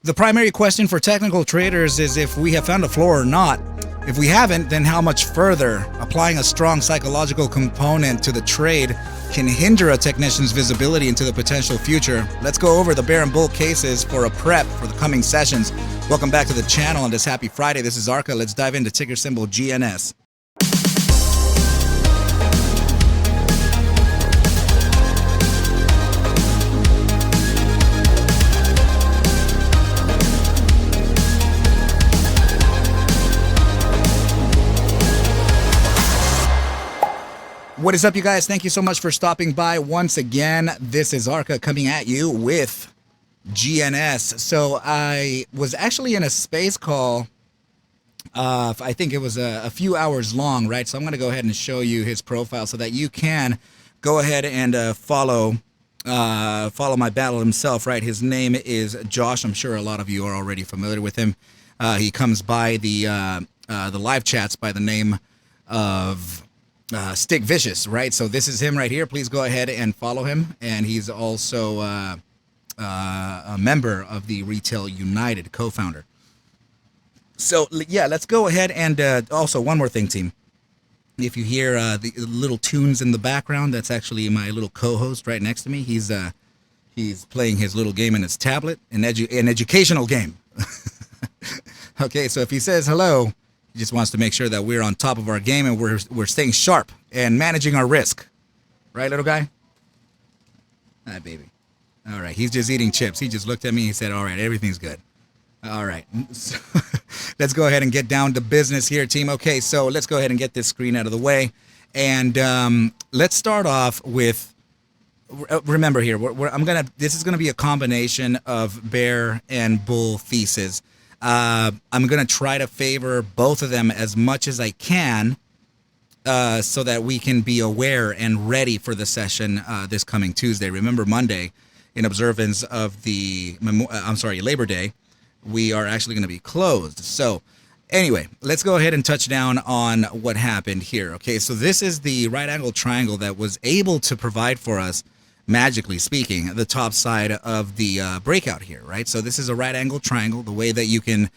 The primary question for technical traders is if we have found a floor or not. If we haven't, then how much further? Applying a strong psychological component to the trade can hinder a technician's visibility into the potential future. Let's go over the bear and bull cases for a prep for the coming sessions. Welcome back to the channel on this happy Friday. This is ARCa. Let's dive into ticker symbol GNS. What is up, you guys? Thank you so much for stopping by once again. This is ARCa coming at you with GNS. So I was actually in a space call. I think it was a few hours long, right? So I'm going to go ahead and show you his profile so that you can go ahead and follow my battle himself, right? His name is Josh. I'm sure a lot of you are already familiar with him. He comes by the live chats by the name of Stick Vicious, right? So this is him right here. Please go ahead and follow him. And he's also a member of the Retail United, co-founder. So yeah, let's go ahead and also one more thing, team. If you hear the little tunes in the background, that's actually my little co-host right next to me. He's playing his little game in his tablet, an educational game. Okay, so if he says hello, he just wants to make sure that we're on top of our game and we're staying sharp and managing our risk. Right, little guy? Hi, baby. All right, he's just eating chips. He just looked at me and he said, all right, everything's good. All right, so let's go ahead and get down to business here, team. Okay, so let's go ahead and get this screen out of the way. And let's start off with, remember here, this is gonna be a combination of bear and bull thesis. I'm going to try to favor both of them as much as I can so that we can be aware and ready for the session this coming Tuesday. Remember, Monday, in observance of the Labor Day, we are actually going to be closed. So anyway, let's go ahead and touch down on what happened here. Okay, so this is the right angle triangle that was able to provide for us, magically speaking, the top side of the breakout here, right? So this is a right angle triangle, the way that you can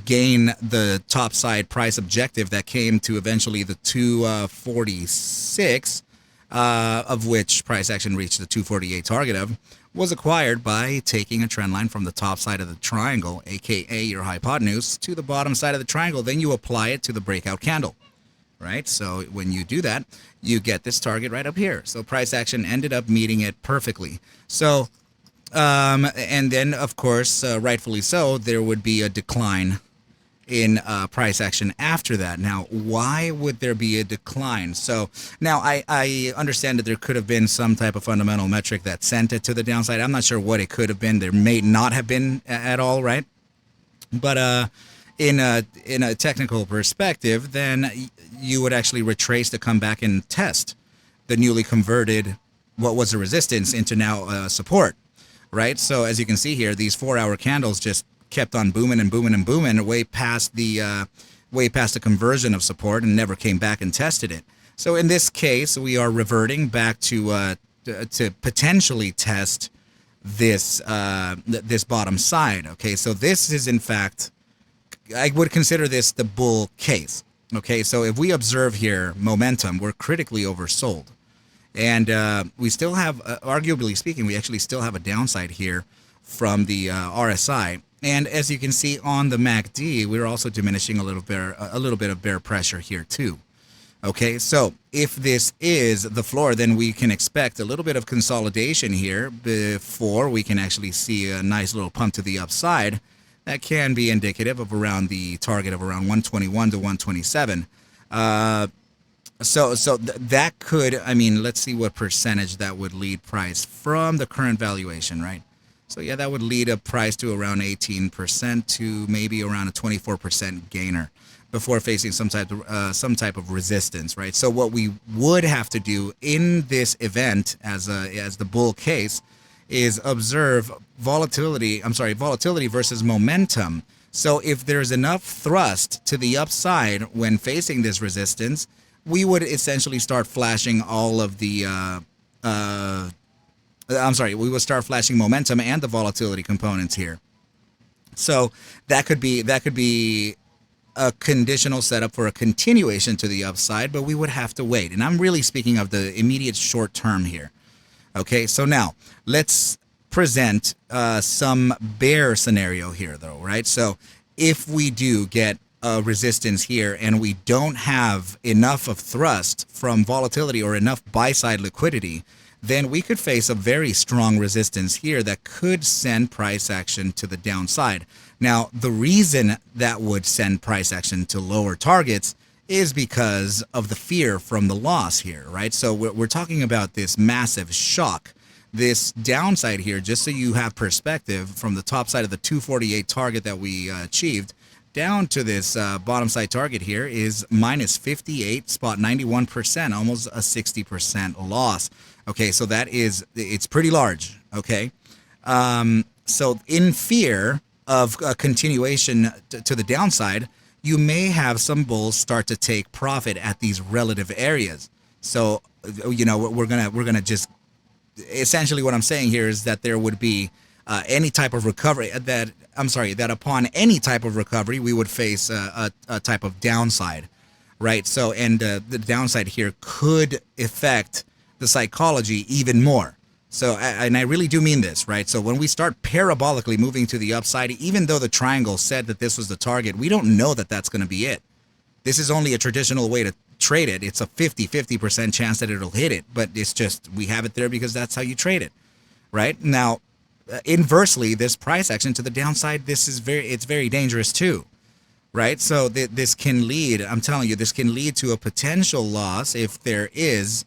gain the top side price objective that came to eventually the 246, of which price action reached the 248 target of, was acquired by taking a trend line from the top side of the triangle, aka your hypotenuse, to the bottom side of the triangle. Then you apply it to the breakout candle. Right, so when you do that, you get this target right up here. So price action ended up meeting it perfectly. So, and then of course, rightfully so, there would be a decline in price action after that. Now, why would there be a decline? So now I understand that there could have been some type of fundamental metric that sent it to the downside. I'm not sure what it could have been. There may not have been at all, right? But in a technical perspective, then you would actually retrace to come back and test the newly converted, what was a resistance, into now support, right? So as you can see here, these 4-hour candles just kept on booming and booming and booming way past the conversion of support and never came back and tested it. So in this case, we are reverting back to potentially test this this bottom side. Okay, so this is in fact, I would consider this the bull case. Okay, so if we observe here momentum, we're critically oversold. And we still have, arguably speaking, we actually still have a downside here from the RSI. And as you can see on the MACD, we're also diminishing a little bit of bear pressure here too. Okay, so if this is the floor, then we can expect a little bit of consolidation here before we can actually see a nice little pump to the upside. That can be indicative of around the target of around 121 to 127. So that could, I mean, let's see what percentage that would lead price from the current valuation, right? So yeah, that would lead a price to around 18% to maybe around a 24% gainer before facing some type of resistance, right? So what we would have to do in this event as the bull case is observe volatility versus momentum. So if there's enough thrust to the upside when facing this resistance, we would essentially start flashing all of the we would start flashing momentum and the volatility components here. So that could be a conditional setup for a continuation to the upside, but we would have to wait. And I'm really speaking of the immediate short term here. Okay, so now let's present some bear scenario here, though, right? So if we do get a resistance here and we don't have enough of thrust from volatility or enough buy-side liquidity, then we could face a very strong resistance here that could send price action to the downside. Now, the reason that would send price action to lower targets is because of the fear from the loss here, right? So we're talking about this massive shock. This downside here, just so you have perspective, from the top side of the 248 target that we achieved down to this bottom side target here is minus 58.91%, almost a 60% loss. Okay, so it's pretty large. Okay, so in fear of a continuation to the downside, you may have some bulls start to take profit at these relative areas. So, we're gonna just essentially what I'm saying here is that there would be any type of recovery that upon any type of recovery we would face a type of downside, right? So, and the downside here could affect the psychology even more. So, and I really do mean this, right? So when we start parabolically moving to the upside, even though the triangle said that this was the target, we don't know that that's going to be it. This is only a traditional way to trade it. It's a 50% chance that it'll hit it, but it's just, we have it there because that's how you trade it, right? Now, inversely, this price action to the downside, it's very dangerous too, right? So this can lead, I'm telling you, this can lead to a potential loss if there is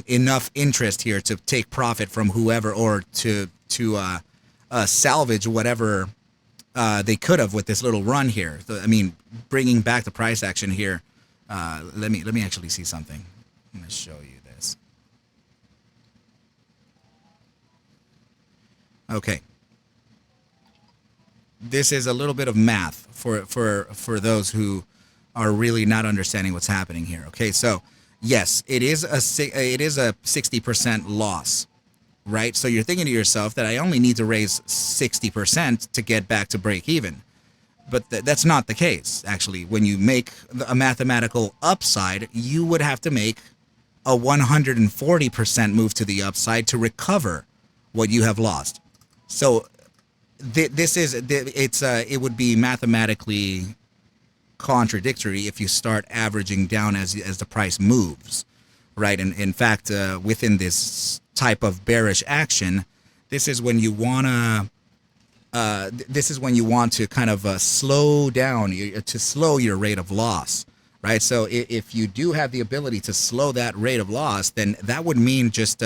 enough interest here to take profit from whoever, or to salvage whatever they could have with this little run here. So, I mean, bringing back the price action here. Let me actually see something. I'm going to show you this. Okay. This is a little bit of math for those who are really not understanding what's happening here. Okay, so yes, it is a 60% loss, right? So you're thinking to yourself that I only need to raise 60% to get back to break even. But that's not the case, actually. When you make a mathematical upside, you would have to make a 140% move to the upside to recover what you have lost. So it would be mathematically contradictory if you start averaging down as the price moves, right? And in fact, within this type of bearish action, this is when you want to kind of slow down, to slow your rate of loss, right? So if you do have the ability to slow that rate of loss, then that would mean just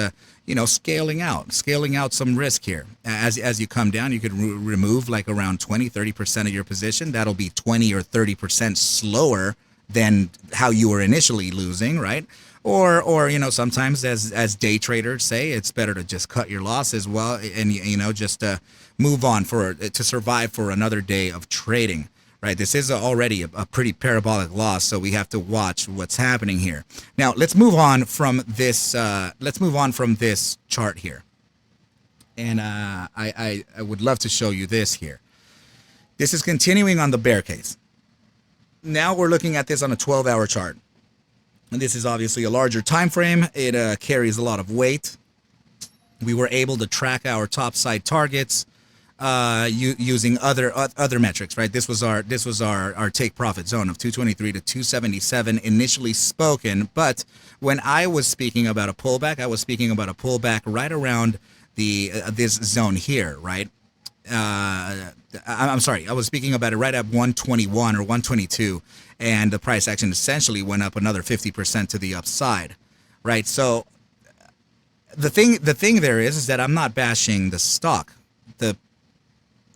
scaling out some risk here. As you come down, you could remove like around 20-30% of your position. That'll be 20 or 30% slower than how you were initially losing, right? Or sometimes as day traders say, it's better to just cut your losses and just move on to survive for another day of trading. Right, this is already a pretty parabolic loss, so we have to watch what's happening here. Now, let's move on from this. Let's move on from this chart here, and I would love to show you this here. This is continuing on the bear case. Now we're looking at this on a 12-hour chart, and this is obviously a larger time frame. It carries a lot of weight. We were able to track our top side targets using other metrics, right? This was our take profit zone of 223 to 277 initially spoken, but when I was speaking about a pullback, I was speaking about a pullback right around this zone here, right? I'm sorry, I was speaking about it right at 121 or 122, and the price action essentially went up another 50% to the upside, right? So the thing there is that I'm not bashing the stock.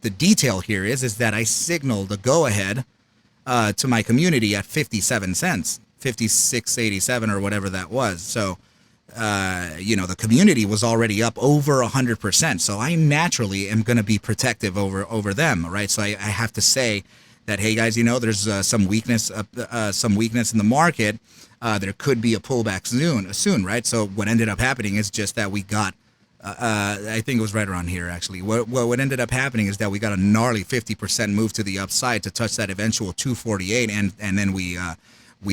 The detail here is that I signaled a go-ahead to my community at 57 cents, 56.87 or whatever that was. So, the community was already up over 100%. So I naturally am going to be protective over them, right? So I have to say that, hey guys, there's some weakness in the market. There could be a pullback soon, right? So what ended up happening is just that we got I think it was right around here, actually. What ended up happening is that we got a gnarly 50% move to the upside to touch that eventual 248, and then we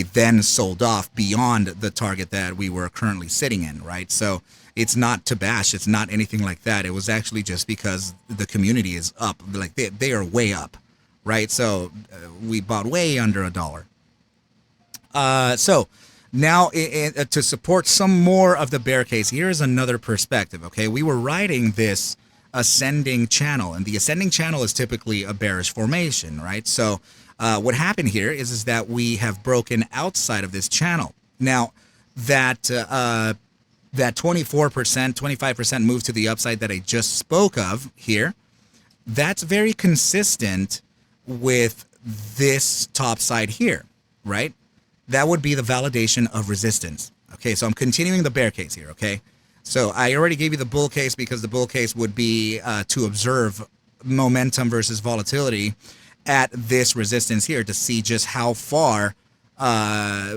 then sold off beyond the target that we were currently sitting in, right? So it's not to bash, it's not anything like that. It was actually just because the community is up, like they are way up, right? So we bought way under $1. So now, to support some more of the bear case, here is another perspective, okay? We were riding this ascending channel, and the ascending channel is typically a bearish formation, right? So what happened here is that we have broken outside of this channel. Now, that 24%, 25% move to the upside that I just spoke of here, that's very consistent with this top side here, right? That would be the validation of resistance. Okay, so I'm continuing the bear case here, okay? So I already gave you the bull case because the bull case would be to observe momentum versus volatility at this resistance here to see just how far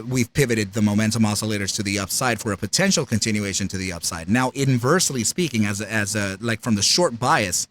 we've pivoted the momentum oscillators to the upside for a potential continuation to the upside. Now, inversely speaking, as a like from the short bias,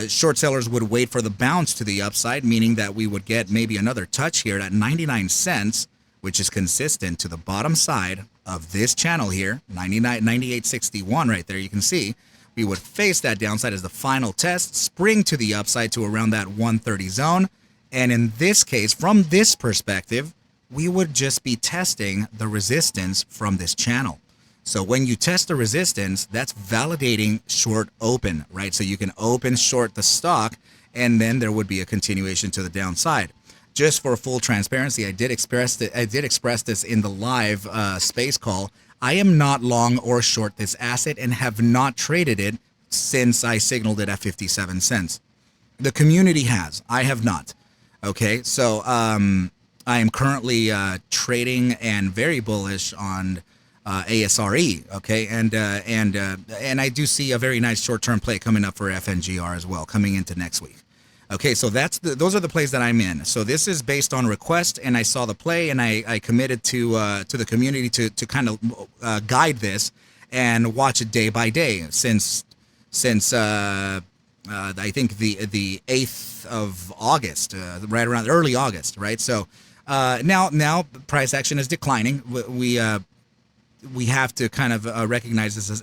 short sellers would wait for the bounce to the upside, meaning that we would get maybe another touch here at 99 cents, which is consistent to the bottom side of this channel here, 98.61 right there. You can see we would face that downside as the final test, spring to the upside to around that 130 zone. And in this case, from this perspective, we would just be testing the resistance from this channel. So when you test the resistance, that's validating short open, right? So you can open short the stock, and then there would be a continuation to the downside. Just for full transparency, I did express this in the live space call. I am not long or short this asset and have not traded it since I signaled it at 57 cents. The community has. I have not. Okay, so I am currently trading and very bullish on ASRE, okay, and I do see a very nice short-term play coming up for FNGR as well, coming into next week. Okay, so those are the plays that I'm in. So this is based on request, and I saw the play, and I committed to the community to kind of guide this and watch it day by day since I think the 8th of August, right around early August, right? So now price action is declining. We have to kind of recognize this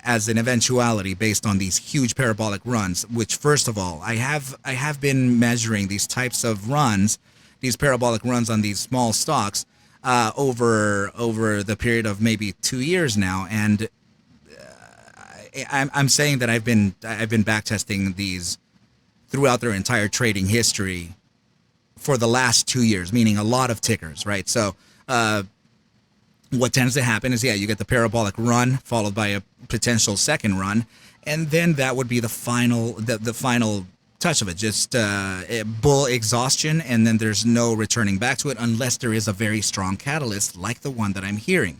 as an eventuality based on these huge parabolic runs, which first of all, I have been measuring these types of runs, these parabolic runs on these small stocks over the period of maybe 2 years now, and I'm saying that I've been backtesting these throughout their entire trading history for the last 2 years, meaning a lot of tickers, right? So what tends to happen is, you get the parabolic run followed by a potential second run, and then that would be the final touch of it, just bull exhaustion, and then there's no returning back to it unless there is a very strong catalyst like the one that I'm hearing.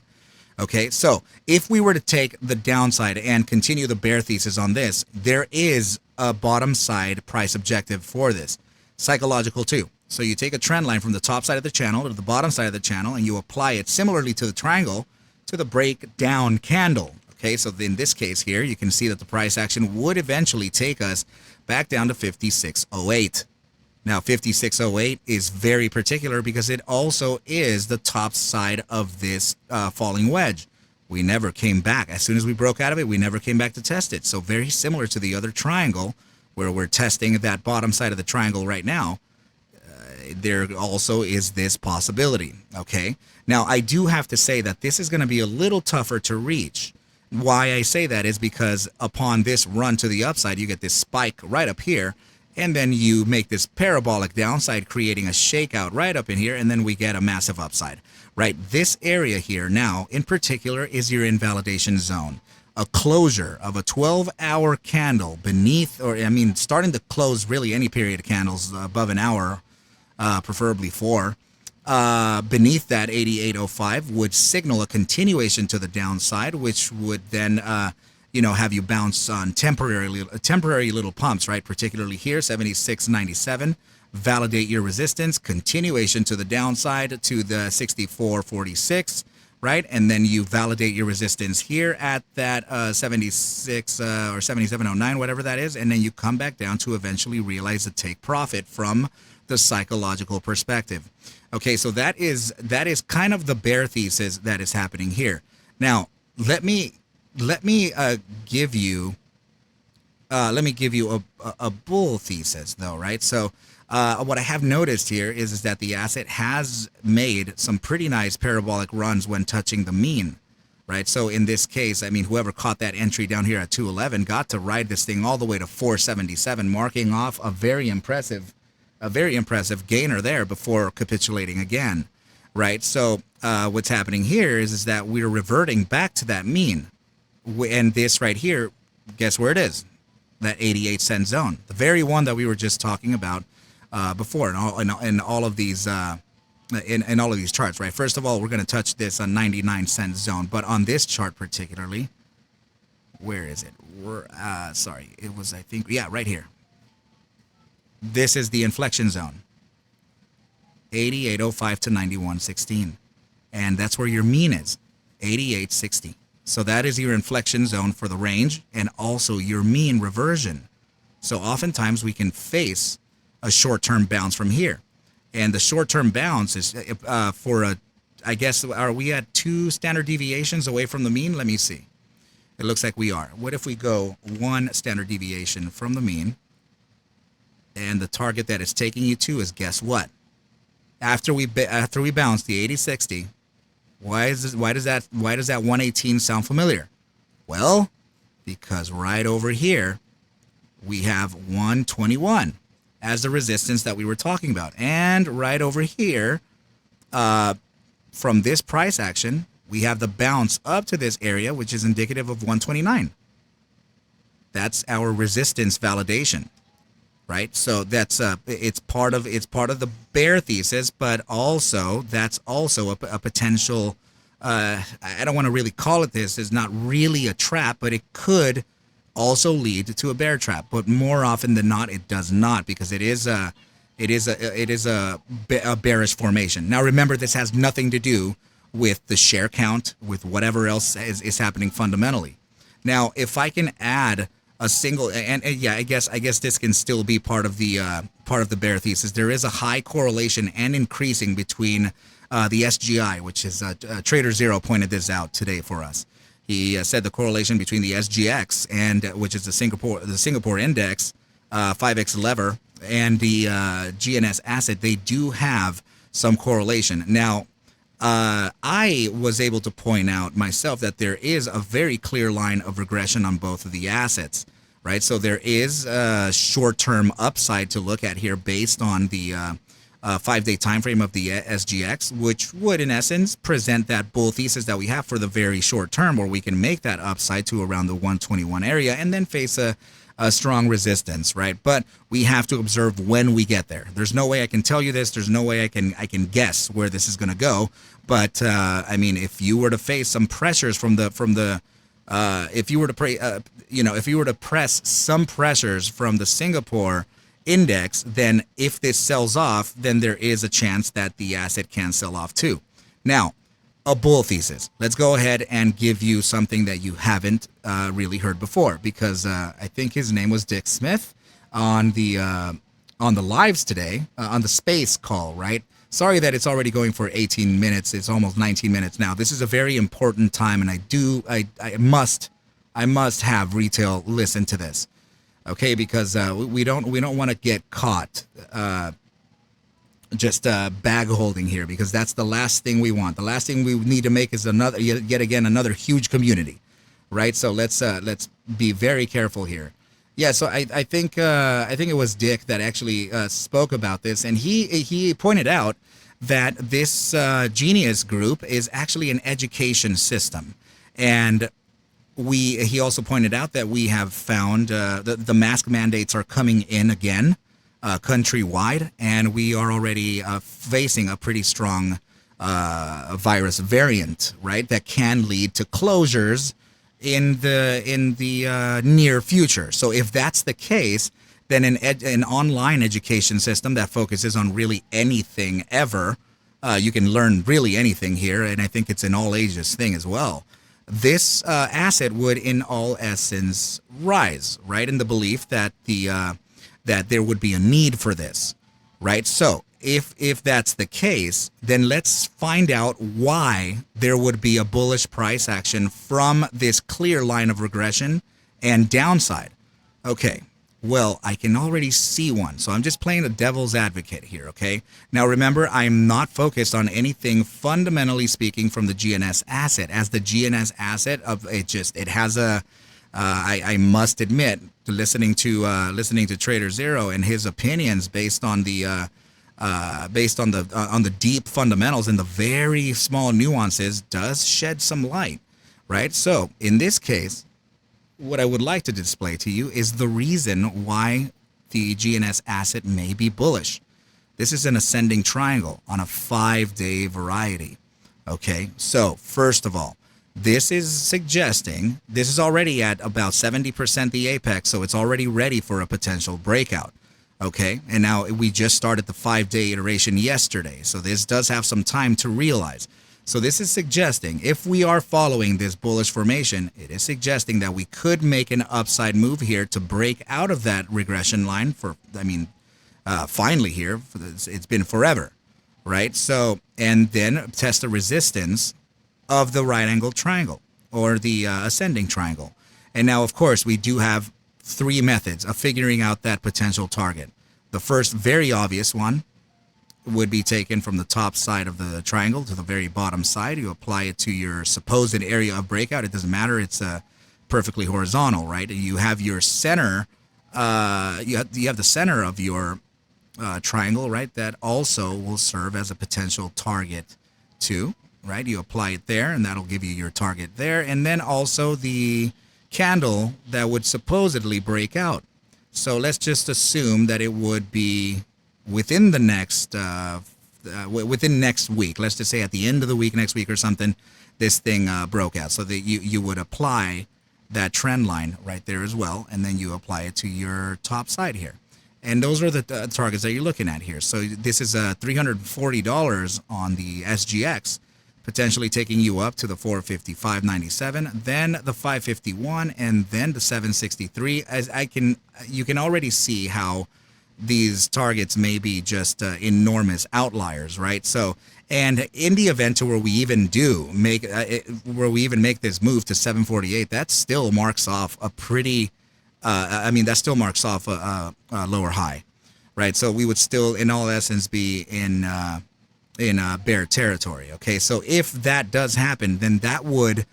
Okay, so if we were to take the downside and continue the bear thesis on this, there is a bottom side price objective for this, psychological too. So you take a trend line from the top side of the channel to the bottom side of the channel, and you apply it similarly to the triangle to the breakdown candle. Okay, so in this case here, you can see that the price action would eventually take us back down to 56.08. Now, 56.08 is very particular because it also is the top side of this falling wedge. We never came back. As soon as we broke out of it, we never came back to test it. So very similar to the other triangle where we're testing that bottom side of the triangle right now. There also is this possibility, okay? Now, I do have to say that this is going to be a little tougher to reach. Why I say that is because upon this run to the upside, you get this spike right up here, and then you make this parabolic downside, creating a shakeout right up in here, and then we get a massive upside, right? This area here now, in particular, is your invalidation zone. A closure of a 12-hour candle beneath, or I mean, starting to close really any period of candles above an hour, preferably 4, beneath that 88.05 would signal a continuation to the downside, which would then, have you bounce on temporary little pumps, right? Particularly here, 76.97, validate your resistance, continuation to the downside to the 64.46, right? And then you validate your resistance here at that 76 or 77.09, whatever that is, and then you come back down to eventually realize to take profit from the psychological perspective. Okay, so that is kind of the bear thesis that is happening here. Now, let me give you a bull thesis, though, right? So what I have noticed here is that the asset has made some pretty nice parabolic runs when touching the mean, right? So in this case, I mean, whoever caught that entry down here at 211 got to ride this thing all the way to 477, marking off a very impressive gainer there before capitulating again, right? So what's happening here is that we're reverting back to that mean, and this right here, guess where it is? That 88-cent zone, the very one that we were just talking about before, in all of these in all of these charts, right? First of all, we're going to touch this 99-cent zone, but on this chart particularly, where is it? Sorry, it was, I think, yeah, right here. This is the inflection zone, 88.05 to 91.16, and that's where your mean is, 88.60. So that is your inflection zone for the range and also your mean reversion. So oftentimes we can face a short-term bounce from here. And the short-term bounce is I guess, are we at 2 standard deviations away from the mean? Let me see. It looks like we are. What if we go 1 standard deviation from the mean? And the target that it's taking you to is, guess what? After we bounce the 80.60, why does that 118 sound familiar? Well, because right over here we have 121 as the resistance that we were talking about, and right over here from this price action we have the bounce up to this area, which is indicative of 129. That's our resistance validation, right? So that's it's part of the bear thesis, but also that's also a potential. I don't want to really call it this. It's not really a trap, but it could also lead to a bear trap. But more often than not, it does not, because it is a bearish formation. Now, remember, this has nothing to do with the share count, with whatever else is happening fundamentally. Now, if I can add a single, and yeah, I guess this can still be part of the bear thesis. There is a high correlation and increasing between the SGI, which is Trader Zero pointed this out today for us. He said the correlation between the SGX and which is the Singapore index, 5x lever, and the GNS asset, they do have some correlation. Now, I was able to point out myself that there is a very clear line of regression on both of the assets, right? So there is a short-term upside to look at here based on the 5-day time frame of the SGX, which would, in essence, present that bull thesis that we have for the very short term, where we can make that upside to around the 121 area and then face a strong resistance, right? But we have to observe when we get there. There's no way I can tell you this. There's no way I can guess where this is going to go. But I mean, if you were to face some pressures if you were to press some pressures from the Singapore index, then if this sells off, then there is a chance that the asset can sell off too. Now, a bull thesis. Let's go ahead and give you something that you haven't really heard before, because I think his name was Dick Smith on the lives today, on the space call, right? Sorry that it's already going for 18 minutes. It's almost 19 minutes now. This is a very important time, and I must have retail listen to this, okay? Because we don't want to get caught just bag holding here, because that's the last thing we want. The last thing we need to make is yet again another huge community, right? So let's be very careful here. Yeah, so I think it was Dick that actually spoke about this, and he pointed out that this Genius group is actually an education system, and he also pointed out that we have found the mask mandates are coming in again countrywide, and we are already facing a pretty strong virus variant, right? That can lead to closures in the near future. So if that's the case, then an online education system that focuses on really anything ever, you can learn really anything here, and I think it's an all ages thing as well. This asset would, in all essence, rise, right? In the belief that that there would be a need for this, right? So if that's the case, then let's find out why there would be a bullish price action from this clear line of regression and downside. Okay, well, I can already see one, so I'm just playing the devil's advocate here, okay? Now remember, I'm not focused on anything fundamentally speaking from the GNS asset, as the GNS asset it has a I must admit, listening to Trader Zero and his opinions based on the deep fundamentals and the very small nuances does shed some light, right? So in this case, what I would like to display to you is the reason why the GNS asset may be bullish. This is an ascending triangle on a 5-day variety. Okay, so first of all, this is already at about 70% the apex, so it's already ready for a potential breakout. Okay, and now we just started the 5-day iteration yesterday, so this does have some time to realize. So this is suggesting, if we are following this bullish formation, it is suggesting that we could make an upside move here to break out of that regression line finally here. It's been forever, right? So, and then test the resistance of the right angle triangle or the ascending triangle. And now, of course, we do have 3 methods of figuring out that potential target. The first very obvious one would be taken from the top side of the triangle to the very bottom side. You apply it to your supposed area of breakout. It doesn't matter. It's perfectly horizontal, right? You have your center. You have the center of your triangle, right? That also will serve as a potential target too, right? You apply it there, and that'll give you your target there. And then also the candle that would supposedly break out. So let's just assume that it would be within the next within next week. Let's just say at the end of the week, next week or something, this thing broke out. So that you would apply that trend line right there as well, and then you apply it to your top side here. And those are the targets that you're looking at here. So this is $340 on the SGX, potentially taking you up to the 455.97, then the 551, and then the 763. You can already see how these targets may be just enormous outliers, right? So, and in the event to where we even make this move to 748, that still marks off a pretty, that still marks off a lower high, right? So we would still, in all essence, be in bear territory. Okay, so if that does happen, then that would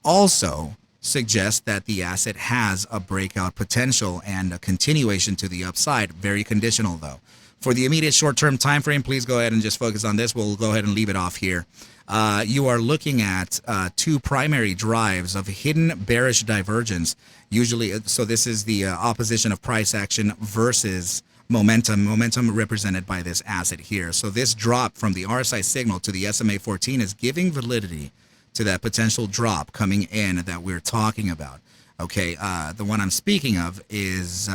also suggest that the asset has a breakout potential and a continuation to the upside. Very conditional though. For the immediate short-term time frame, please go ahead and just focus on this. We'll go ahead and leave it off here. You are looking at 2 primary drives of hidden bearish divergence. Usually, so this is the opposition of price action versus momentum represented by this asset here. So this drop from the RSI signal to the SMA 14 is giving validity to that potential drop coming in that we're talking about. Okay, the one I'm speaking of is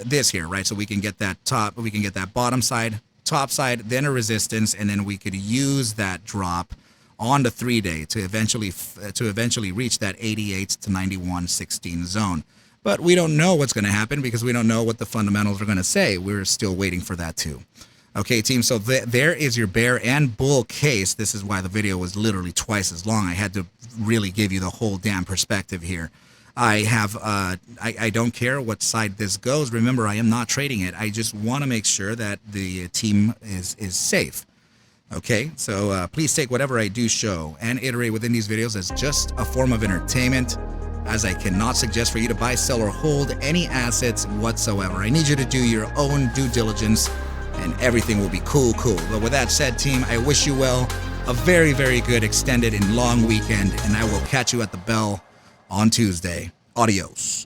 this here, right? So we can get that bottom side, top side, then a resistance, and then we could use that drop on the 3-day to eventually reach that 88 to 91.16 zone. But we don't know what's going to happen because we don't know what the fundamentals are going to say. We're still waiting for that too. Okay, team, so there is your bear and bull case. This is why the video was literally twice as long. I had to really give you the whole damn perspective here. I don't care what side this goes. Remember, I am not trading it. I just want to make sure that the team is safe. Okay, so please take whatever I do show and iterate within these videos as just a form of entertainment, as I cannot suggest for you to buy, sell, or hold any assets whatsoever. I need you to do your own due diligence, and everything will be cool. But with that said, team, I wish you well, a very, very good extended and long weekend, and I will catch you at the bell on Tuesday. Adios.